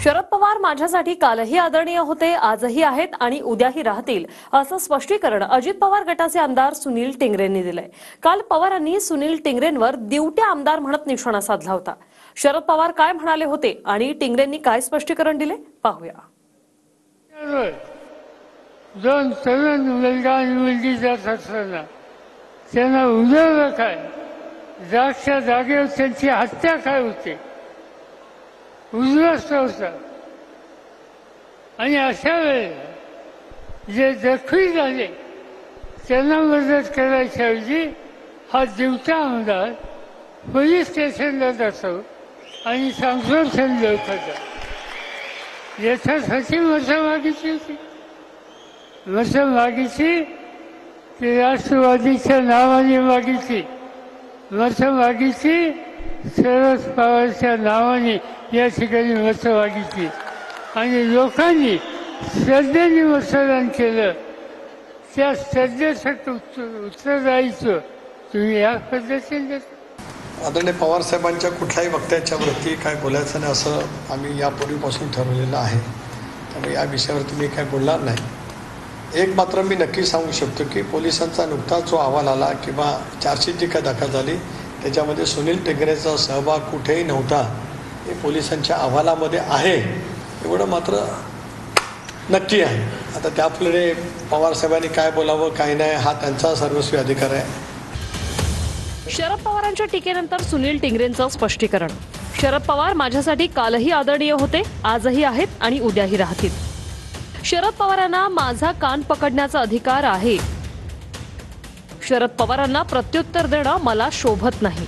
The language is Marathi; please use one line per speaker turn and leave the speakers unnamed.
शरद पवार माझ्यासाठी कालही आदरणीय होते, आजही आहेत आणि उद्याही राहतील, असं स्पष्टीकरण अजित पवार गटाचे आमदार सुनील टिंगरेंनी दिलंय। काल पवारांनी सुनील टिंगरेंवर दिवट्या आमदार म्हणत निशाणा साधला होता। शरद पवार काय म्हणाले होते आणि टिंगरेंनी काय स्पष्टीकरण दिले पाहूया।
दोन तरुण मुलगा आणि मुलगी जात असताना त्यांना उजवलं काय, जागच्या जागेवर त्यांची हत्या काय होते, उद्ध्वस्त होता। आणि अशा वेळेला जे जखमी झाले त्यांना मदत करायच्या ऐवजी हा दिवटा आमदार पोलीस स्टेशनला जातो आणि सांगतो लोकांचा याच्यासाठी मतं मागितली होती। मतं मागितली ती राष्ट्रवादीच्या नावाने मागितली, मतं मागितली शरद पवारच्या नावाने या ठिकाणी मतं मागितली आणि लोकांनी श्रद्धेने मतदान केलं। त्या श्रद्धेसाठी उत्तरदायित्व तुम्ही या पद्धतीने देता।
आदरणीय पवार साहेबांच्या कुठल्याही वक्त्याच्यावरती काय बोलायचं नाही असं आम्ही यापूर्वीपासून ठरवलेलं आहे, त्यामुळे या विषयावरती मी काय बोलणार नाही। एक मात्र मी नक्की सांगू शकतो की पोलिसांचा नुकताच जो अहवाल आला किंवा चार्जशीट जी काय दाखल झाली त्याच्यामध्ये सुनील टिंगरेंचा सहभाग कुठेही नव्हता हे पोलिसांच्या अहवालामध्ये आहे, एवढं मात्र नक्की आहे। आता त्यापुढे पवारसाहेबांनी काय बोलावं काय नाही हा त्यांचा सर्वस्वी अधिकार आहे।
शरद पवारांच्या टीकेनंतर सुनील टिंगरेंचं स्पष्टीकरण। शरद पवार माझ्यासाठी कालही आदरणीय होते, आजही आहेत आणि उद्याही राहतील। शरद पवारांना माझा कान पकडण्याचा अधिकार आहे। शरद पवारांना प्रत्युत्तर देणं मला शोभत नाही।